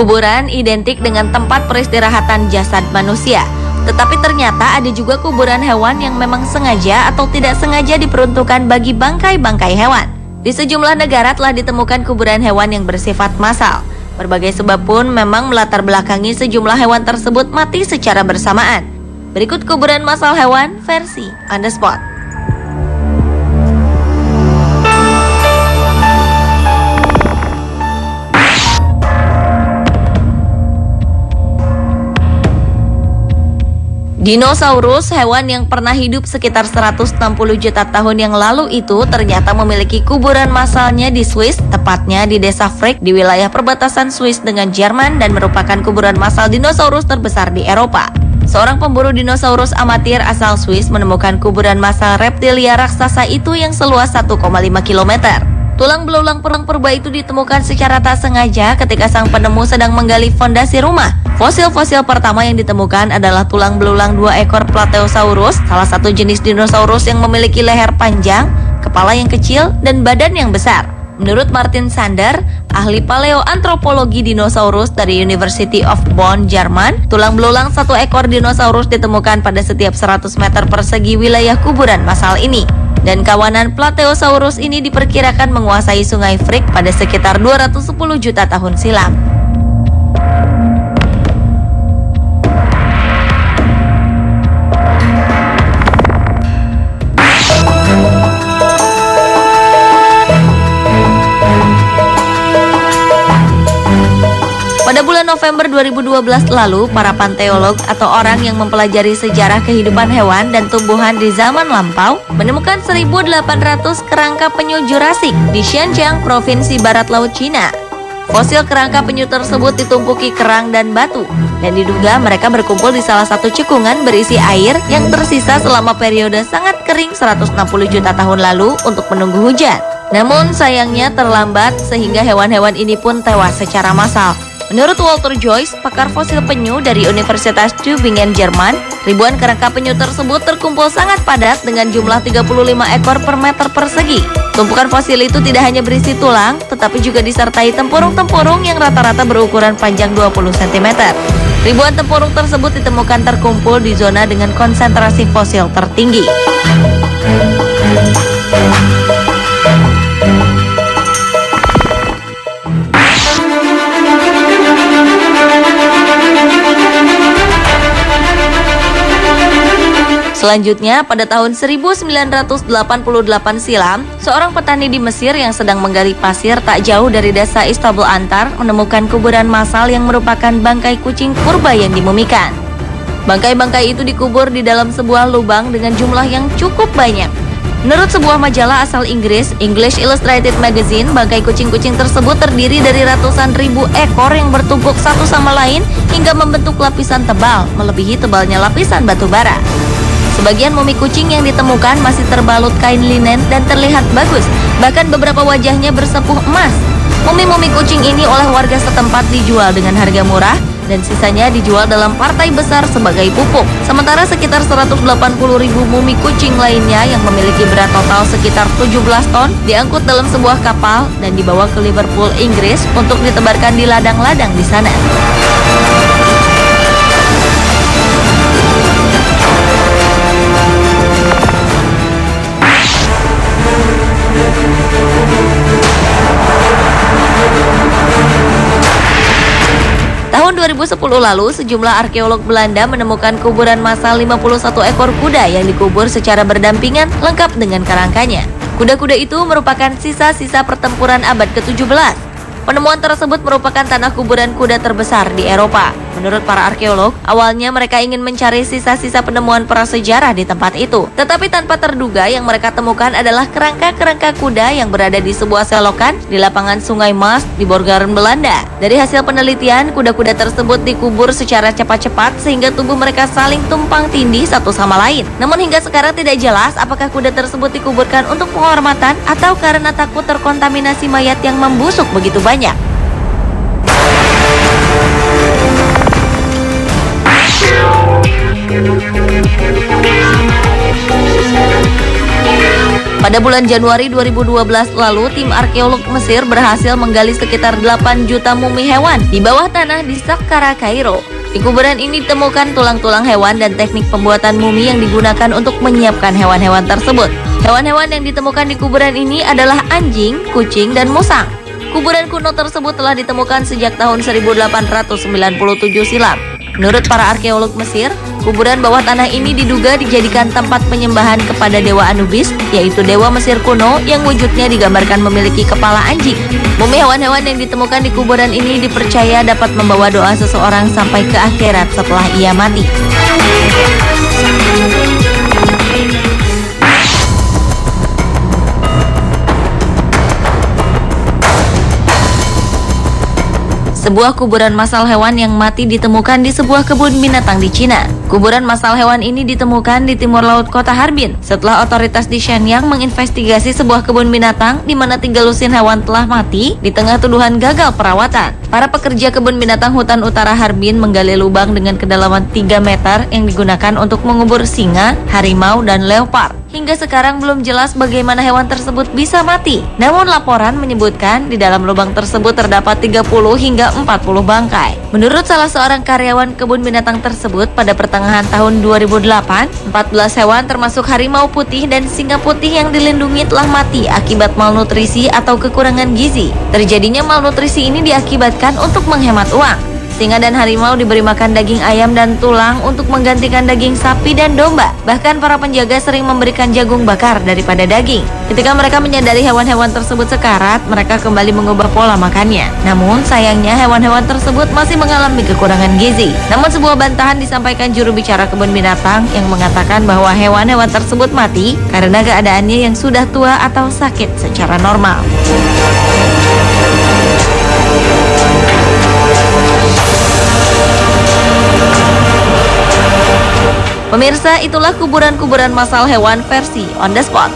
Kuburan identik dengan tempat peristirahatan jasad manusia. Tetapi ternyata ada juga kuburan hewan yang memang sengaja atau tidak sengaja diperuntukkan bagi bangkai-bangkai hewan. Di sejumlah negara telah ditemukan kuburan hewan yang bersifat massal. Berbagai sebab pun memang melatar belakangi sejumlah hewan tersebut mati secara bersamaan. Berikut kuburan massal hewan versi On The Spot. Dinosaurus, hewan yang pernah hidup sekitar 160 juta tahun yang lalu itu ternyata memiliki kuburan massalnya di Swiss, tepatnya di desa Frick di wilayah perbatasan Swiss dengan Jerman dan merupakan kuburan massal dinosaurus terbesar di Eropa. Seorang pemburu dinosaurus amatir asal Swiss menemukan kuburan massal reptilia raksasa itu yang seluas 1,5 km. Tulang belulang perang purba itu ditemukan secara tak sengaja ketika sang penemu sedang menggali fondasi rumah. Fosil-fosil pertama yang ditemukan adalah tulang belulang 2 ekor Plateosaurus, salah satu jenis dinosaurus yang memiliki leher panjang, kepala yang kecil, dan badan yang besar. Menurut Martin Sander, ahli paleoantropologi dinosaurus dari University of Bonn, Jerman, tulang belulang 1 ekor dinosaurus ditemukan pada setiap 100 meter persegi wilayah kuburan massal ini. Dan kawanan Plateosaurus ini diperkirakan menguasai sungai Frick pada sekitar 210 juta tahun silam. Pada bulan November 2012 lalu, para panteolog atau orang yang mempelajari sejarah kehidupan hewan dan tumbuhan di zaman lampau menemukan 1.800 kerangka penyu Jurassik di Xinjiang, Provinsi Barat Laut Cina. Fosil kerangka penyu tersebut ditumpuki kerang dan batu, dan diduga mereka berkumpul di salah satu cekungan berisi air yang tersisa selama periode sangat kering 160 juta tahun lalu untuk menunggu hujan. Namun sayangnya terlambat sehingga hewan-hewan ini pun tewas secara massal. Menurut Walter Joyce, pakar fosil penyu dari Universitas Tübingen, Jerman, ribuan kerangka penyu tersebut terkumpul sangat padat dengan jumlah 35 ekor per meter persegi. Tumpukan fosil itu tidak hanya berisi tulang, tetapi juga disertai tempurung-tempurung yang rata-rata berukuran panjang 20 cm. Ribuan tempurung tersebut ditemukan terkumpul di zona dengan konsentrasi fosil tertinggi. Selanjutnya, pada tahun 1988 silam, seorang petani di Mesir yang sedang menggali pasir tak jauh dari desa Istanbul Antar menemukan kuburan massal yang merupakan bangkai kucing purba yang dimumikan. Bangkai-bangkai itu dikubur di dalam sebuah lubang dengan jumlah yang cukup banyak. Menurut sebuah majalah asal Inggris, English Illustrated Magazine, bangkai kucing-kucing tersebut terdiri dari ratusan ribu ekor yang bertumpuk satu sama lain hingga membentuk lapisan tebal, melebihi tebalnya lapisan batu bara. Sebagian mumi kucing yang ditemukan masih terbalut kain linen dan terlihat bagus, bahkan beberapa wajahnya bersepuh emas. Mumi-mumi kucing ini oleh warga setempat dijual dengan harga murah dan sisanya dijual dalam partai besar sebagai pupuk. Sementara sekitar 180 ribu mumi kucing lainnya yang memiliki berat total sekitar 17 ton diangkut dalam sebuah kapal dan dibawa ke Liverpool, Inggris untuk ditebarkan di ladang-ladang di sana. Tahun 2010 lalu, sejumlah arkeolog Belanda menemukan kuburan massal 51 ekor kuda yang dikubur secara berdampingan lengkap dengan kerangkanya. Kuda-kuda itu merupakan sisa-sisa pertempuran abad ke-17. Penemuan tersebut merupakan tanah kuburan kuda terbesar di Eropa. Menurut para arkeolog, awalnya mereka ingin mencari sisa-sisa penemuan prasejarah di tempat itu. Tetapi tanpa terduga yang mereka temukan adalah kerangka-kerangka kuda yang berada di sebuah selokan di lapangan Sungai Maas di Borgaren, Belanda. Dari hasil penelitian, kuda-kuda tersebut dikubur secara cepat-cepat sehingga tubuh mereka saling tumpang tindih satu sama lain. Namun hingga sekarang tidak jelas apakah kuda tersebut dikuburkan untuk penghormatan atau karena takut terkontaminasi mayat yang membusuk begitu banyak. Pada bulan Januari 2012 lalu, tim arkeolog Mesir berhasil menggali sekitar 8 juta mumi hewan di bawah tanah di Saqqara, Kairo. Di kuburan ini ditemukan tulang-tulang hewan dan teknik pembuatan mumi yang digunakan untuk menyiapkan hewan-hewan tersebut. Hewan-hewan yang ditemukan di kuburan ini adalah anjing, kucing, dan musang. Kuburan kuno tersebut telah ditemukan sejak tahun 1897 silam. Menurut para arkeolog Mesir, kuburan bawah tanah ini diduga dijadikan tempat penyembahan kepada dewa Anubis, yaitu dewa Mesir kuno yang wujudnya digambarkan memiliki kepala anjing. Mumi hewan-hewan yang ditemukan di kuburan ini dipercaya dapat membawa doa seseorang sampai ke akhirat setelah ia mati. Sebuah kuburan massal hewan yang mati ditemukan di sebuah kebun binatang di Cina. Kuburan massal hewan ini ditemukan di timur laut kota Harbin setelah otoritas di Shenyang menginvestigasi sebuah kebun binatang di mana 3 lusin hewan telah mati di tengah tuduhan gagal perawatan. Para pekerja kebun binatang hutan utara Harbin menggali lubang dengan kedalaman 3 meter yang digunakan untuk mengubur singa, harimau, dan leopard. Hingga sekarang belum jelas bagaimana hewan tersebut bisa mati. Namun laporan menyebutkan di dalam lubang tersebut terdapat 30 hingga 40 bangkai. Menurut salah seorang karyawan kebun binatang tersebut, pada pertengahan tahun 2008, 14 hewan termasuk harimau putih dan singa putih yang dilindungi telah mati akibat malnutrisi atau kekurangan gizi. Terjadinya malnutrisi ini diakibatkan untuk menghemat uang. Singa dan harimau diberi makan daging ayam dan tulang untuk menggantikan daging sapi dan domba. Bahkan para penjaga sering memberikan jagung bakar daripada daging. Ketika mereka menyadari hewan-hewan tersebut sekarat, mereka kembali mengubah pola makannya. Namun sayangnya hewan-hewan tersebut masih mengalami kekurangan gizi. Namun sebuah bantahan disampaikan juru bicara kebun binatang yang mengatakan bahwa hewan-hewan tersebut mati karena keadaannya yang sudah tua atau sakit secara normal. Pemirsa, itulah kuburan-kuburan massal hewan versi on the spot.